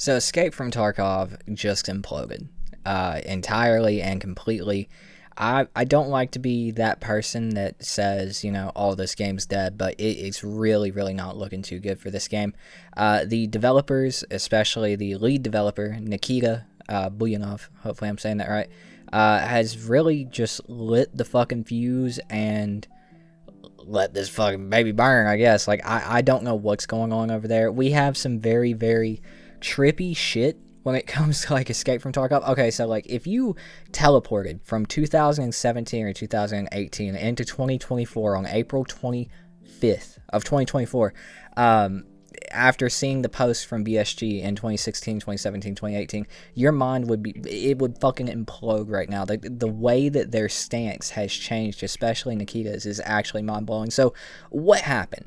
So Escape from Tarkov just imploded entirely and completely. I don't like to be that person that says, oh, this game's dead, but it's really, really not looking too good for this game. The developers, especially the lead developer, Nikita Buyanov, hopefully I'm saying that right, has really just lit the fucking fuse and let this fucking baby burn, I guess. Like, I don't know what's going on over there. We have some very, very trippy shit when it comes to, like, Escape from Tarkov. Okay, so, like, if you teleported from 2017 or 2018 into 2024 on April 25th of 2024, after seeing the post from BSG in 2016, 2017, 2018, your mind would fucking implode right now. The way that their stance has changed, especially Nikita's, is actually mind-blowing. So, what happened?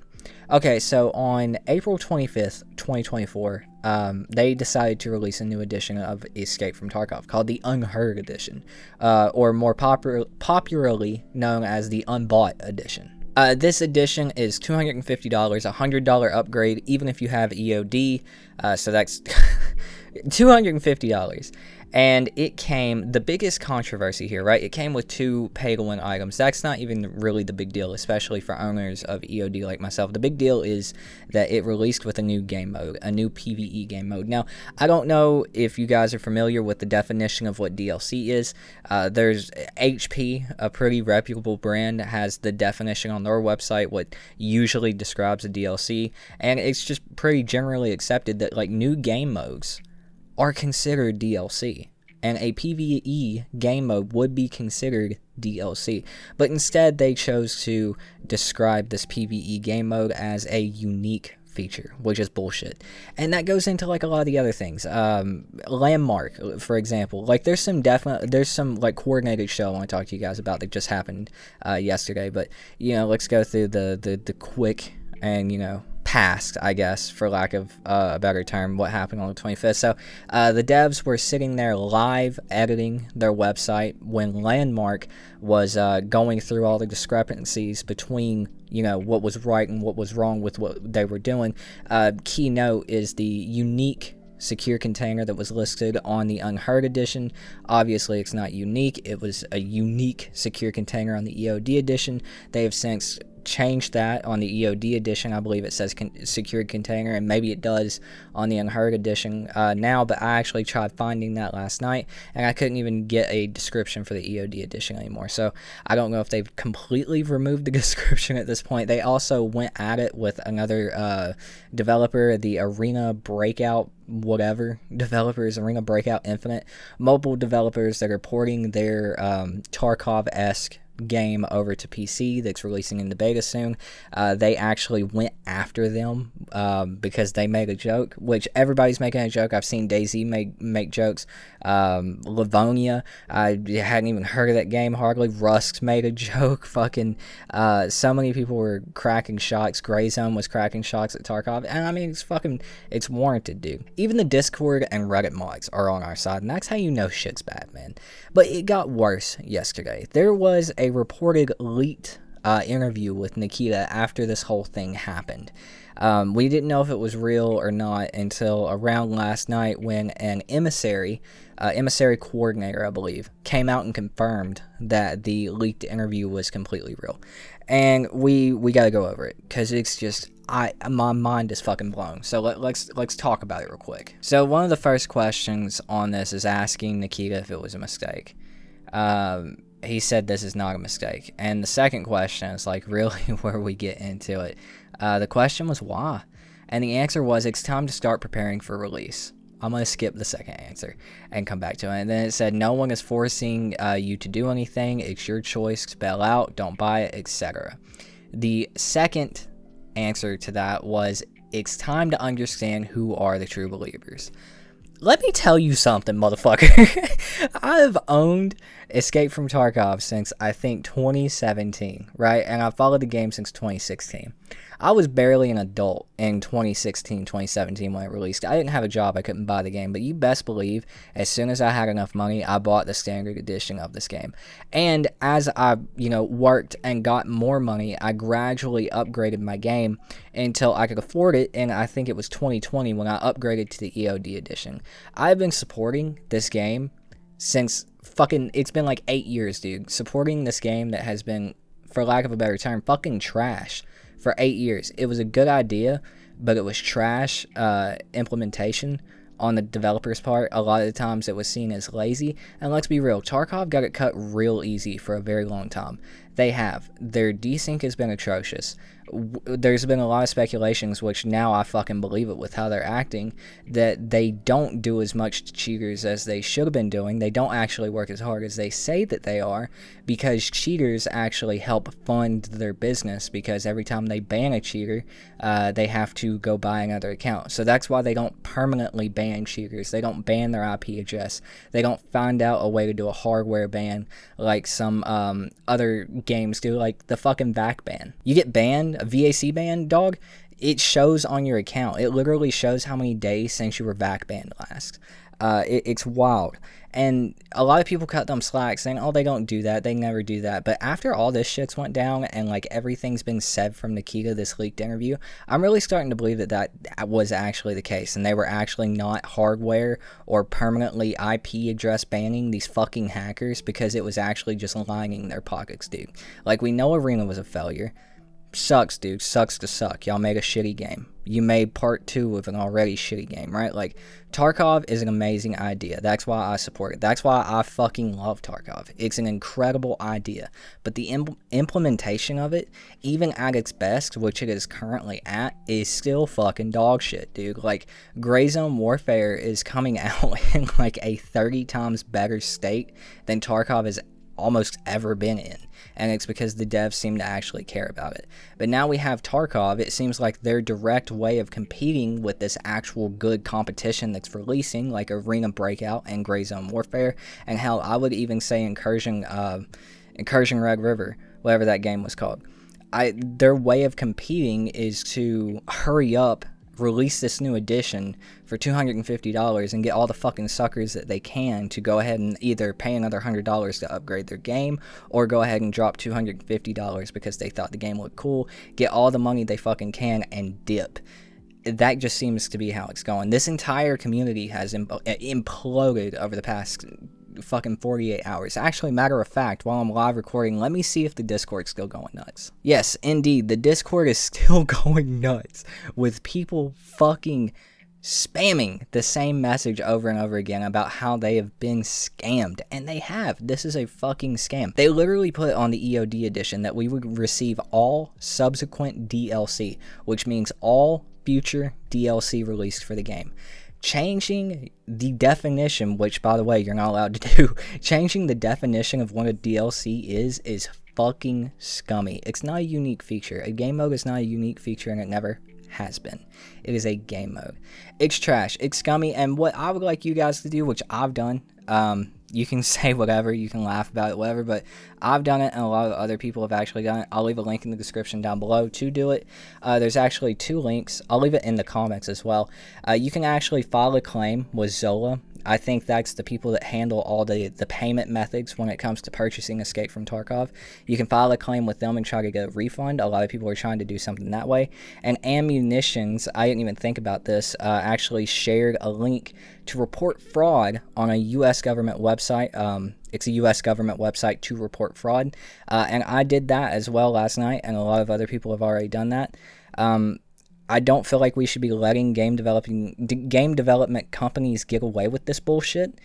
Okay, so on April 25th, 2024, they decided to release a new edition of Escape from Tarkov called the Unheard Edition, or more popularly known as the Unbought Edition. This edition is $250, $100 upgrade, even if you have EOD, so that's $250. And it came, the biggest controversy here, right? It came with 2 pay-to-win items. That's not even really the big deal, especially for owners of EOD like myself. The big deal is that it released with a new game mode, a new PvE game mode. Now, I don't know if you guys are familiar with the definition of what DLC is. There's HP, a pretty reputable brand, has the definition on their website, what usually describes a DLC. And it's just pretty generally accepted that, like, new game modes are considered DLC, and a PvE game mode would be considered DLC. But instead, they chose to describe this PvE game mode as a unique feature, which is bullshit. And that goes into, like, a lot of the other things. Landmark, for example. Like, there's some like coordinated show I want to talk to you guys about that just happened yesterday. But let's go through the quick and past, I guess, for lack of a better term, what happened on the 25th. So the devs were sitting there live editing their website when Landmark was going through all the discrepancies between what was right and what was wrong with what they were doing. Key note is the unique secure container that was listed on the Unheard edition. Obviously, it's not unique. It was a unique secure container on the EOD edition. They have since changed that on the EOD edition. I believe it says secured container, and maybe it does on the Unheard edition now, but I actually tried finding that last night, and I couldn't even get a description for the EOD edition anymore. So I don't know if they've completely removed the description at this point. They also went at it with another developer, the Arena Breakout developers, Arena Breakout Infinite, mobile developers that are porting their Tarkov-esque game over to PC that's releasing in the beta soon. They actually went after them because they made a joke, which everybody's making a joke. I've seen DayZ make jokes. Livonia, I hadn't even heard of that game hardly. Rusk's made a joke. Fucking so many people were cracking shots. Grayzone was cracking shots at Tarkov, and I mean, it's warranted, dude. Even the Discord and Reddit mods are on our side, and that's how you know shit's bad, man. But it got worse yesterday. There was a reported leaked interview with Nikita after this whole thing happened. We didn't know if it was real or not until around last night when an emissary coordinator, I believe, came out and confirmed that the leaked interview was completely real. And we got to go over it because it's just my mind is fucking blown. So let's talk about it real quick. So one of the first questions on this is asking Nikita if it was a mistake. He said this is not a mistake. And the second question is like really where we get into it. The question was why? And the answer was it's time to start preparing for release. I'm going to skip the second answer and come back to it. And then it said no one is forcing you to do anything. It's your choice to bail out, don't buy it, etc. The second answer to that was it's time to understand who are the true believers. Let me tell you something, motherfucker. I've owned Escape from Tarkov since, I think, 2017, right? And I've followed the game since 2016. I was barely an adult in 2016, 2017 when it released. I didn't have a job. I couldn't buy the game. But you best believe, as soon as I had enough money, I bought the standard edition of this game. And as I, worked and got more money, I gradually upgraded my game until I could afford it. And I think it was 2020 when I upgraded to the EOD edition. I've been supporting this game since it's been like 8 years, dude. Supporting this game that has been, for lack of a better term, fucking trash for 8 years. It was a good idea, but it was trash implementation on the developer's part. A lot of the times it was seen as lazy. And let's be real, Tarkov got it cut real easy for a very long time. They have. Their desync has been atrocious. There's been a lot of speculations, which now I fucking believe it with how they're acting, that they don't do as much to cheaters as they should have been doing. They don't actually work as hard as they say that they are, because cheaters actually help fund their business, because every time they ban a cheater, they have to go buy another account. So that's why they don't permanently ban cheaters. They don't ban their IP address. They don't find out a way to do a hardware ban like some other games do, like the fucking VAC ban. You get banned, a VAC ban, dog, it shows on your account. It literally shows how many days since you were VAC banned last. It's wild. And a lot of people cut them slack saying, oh, they don't do that, they never do that. But after all this shit's went down and like everything's been said from Nikita, this leaked interview, I'm really starting to believe that was actually the case, and they were actually not hardware or permanently IP address banning these fucking hackers, because it was actually just lining their pockets, dude. Like, we know Arena was a failure. Sucks, dude. Sucks to suck. Y'all made a shitty game. You made part 2 of an already shitty game, right? Like, Tarkov is an amazing idea. That's why I support it. That's why I fucking love Tarkov. It's an incredible idea. But the implementation of it, even at its best, which it is currently at, is still fucking dog shit, dude. Like, Gray Zone Warfare is coming out in like a 30 times better state than Tarkov has almost ever been in, and it's because the devs seem to actually care about it. But now we have Tarkov. It seems like their direct way of competing with this actual good competition that's releasing, like Arena Breakout and Gray Zone Warfare, and hell, I would even say Incursion Red River, whatever that game was called. Their way of competing is to hurry up, release this new edition for $250 and get all the fucking suckers that they can to go ahead and either pay another $100 to upgrade their game, or go ahead and drop $250 because they thought the game looked cool, get all the money they fucking can, and dip. That just seems to be how it's going. This entire community has imploded over the past fucking 48 hours. Actually, matter of fact, while I'm live recording, let me see if the Discord's still going nuts. Yes, indeed, the Discord is still going nuts, with people fucking spamming the same message over and over again about how they have been scammed. And they have. This is a fucking scam. They literally put on the EOD edition that we would receive all subsequent DLC, which means all future DLC released for the game. Changing the definition, which, by the way, you're not allowed to do, changing the definition of what a DLC is fucking scummy. It's not a unique feature. A game mode is not a unique feature, and it never has been. It is a game mode. It's trash. It's scummy, and what I would like you guys to do, which I've done, you can say whatever, you can laugh about it, whatever, but I've done it, and a lot of other people have actually done it. I'll leave a link in the description down below to do it. There's actually 2 links. I'll leave it in the comments as well. You can actually file a claim with Zola. I think that's the people that handle all the payment methods when it comes to purchasing Escape from Tarkov. You can file a claim with them and try to get a refund. A lot of people are trying to do something that way. And Ammunitions, I didn't even think about this, actually shared a link to report fraud on a U.S. government website. It's a U.S. government website to report fraud. And I did that as well last night, and a lot of other people have already done that. I don't feel like we should be letting game development companies get away with this bullshit.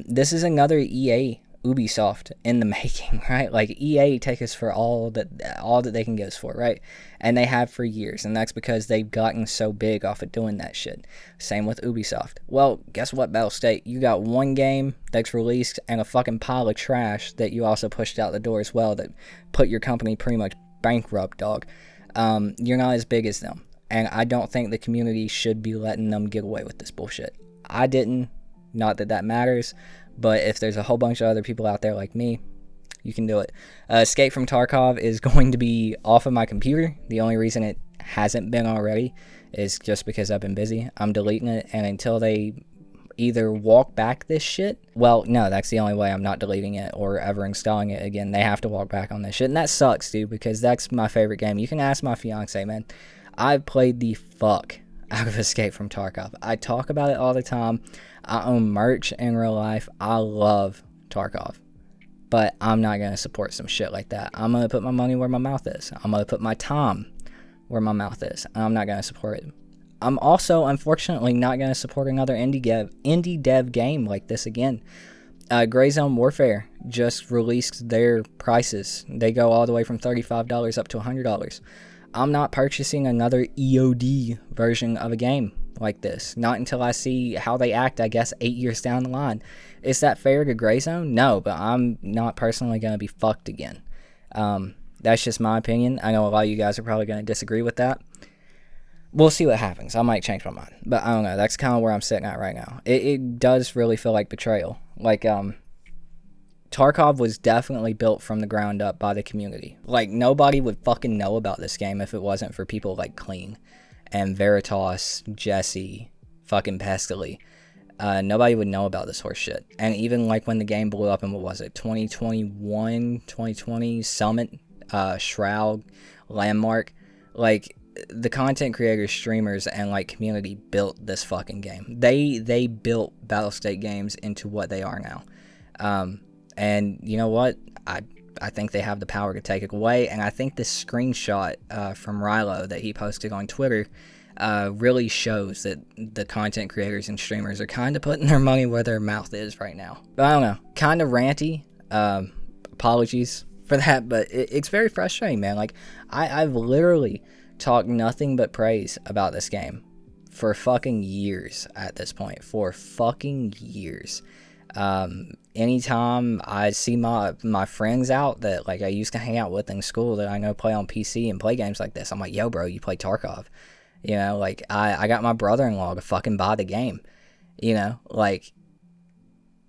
This is another EA Ubisoft in the making, right? Like, EA take us for all that they can get us for, right? And they have for years, and that's because they've gotten so big off of doing that shit. Same with Ubisoft. Well, guess what, Battle State? You got one game that's released and a fucking pile of trash that you also pushed out the door as well that put your company pretty much bankrupt, dog. You're not as big as them. And I don't think the community should be letting them get away with this bullshit. I didn't. Not that that matters. But if there's a whole bunch of other people out there like me, you can do it. Escape from Tarkov is going to be off of my computer. The only reason it hasn't been already is just because I've been busy. I'm deleting it, and until they either walk back this shit, well, no, that's the only way. I'm not deleting it or ever installing it again. They have to walk back on this shit, and that sucks, dude, because that's my favorite game. You can ask my fiance, man. I've played the fuck out of Escape from Tarkov. I talk about it all the time. I own merch in real life. I love Tarkov, but I'm not going to support some shit like that. I'm going to put my money where my mouth is. I'm going to put my time where my mouth is. I'm not going to support it. I'm also, unfortunately, not going to support another indie dev game like this again. Gray Zone Warfare just released their prices. They go all the way from $35 up to $100. I'm not purchasing another EOD version of a game like this. Not until I see how they act, I guess, 8 years down the line. Is that fair to Gray Zone? No, but I'm not personally going to be fucked again. That's just my opinion. I know a lot of you guys are probably going to disagree with that. We'll see what happens. I might change my mind. But I don't know. That's kind of where I'm sitting at right now. It does really feel like betrayal. Like, Tarkov was definitely built from the ground up by the community. Like, nobody would fucking know about this game if it wasn't for people like Clean and Veritas, Jesse, fucking Pestily. Nobody would know about this horse shit. And even like when the game blew up in, what was it, 2021, 2020, Summit, Shroud, Landmark, like, the content creators, streamers, and like community built this fucking game. They built Battlestate games into what they are now. And you know what? I think they have the power to take it away. And I think this screenshot from Rilo that he posted on Twitter really shows that the content creators and streamers are kind of putting their money where their mouth is right now. But I don't know. Kind of ranty. Apologies for that. But it's very frustrating, man. Like, I've literally talk nothing but praise about this game for fucking years at this point. For fucking years. Anytime I see my friends out that like I used to hang out with in school that I know play on PC and play games like this, I'm like, yo, bro, you play Tarkov? You know, like I got my brother-in-law to fucking buy the game. You know, like,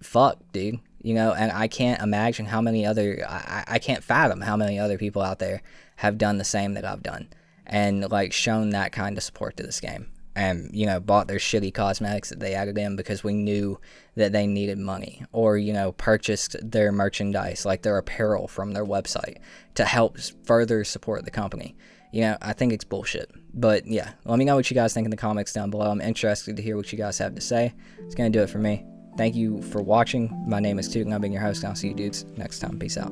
fuck, dude. You know, and I can't imagine how many other, I can't fathom how many other people out there have done the same that I've done. And, like, shown that kind of support to this game. And, you know, bought their shitty cosmetics that they added in because we knew that they needed money. Or, you know, purchased their merchandise, like their apparel from their website, to help further support the company. You know, I think it's bullshit. But, yeah, let me know what you guys think in the comments down below. I'm interested to hear what you guys have to say. It's going to do it for me. Thank you for watching. My name is Toot, and I've been your host. I'll see you dudes next time. Peace out.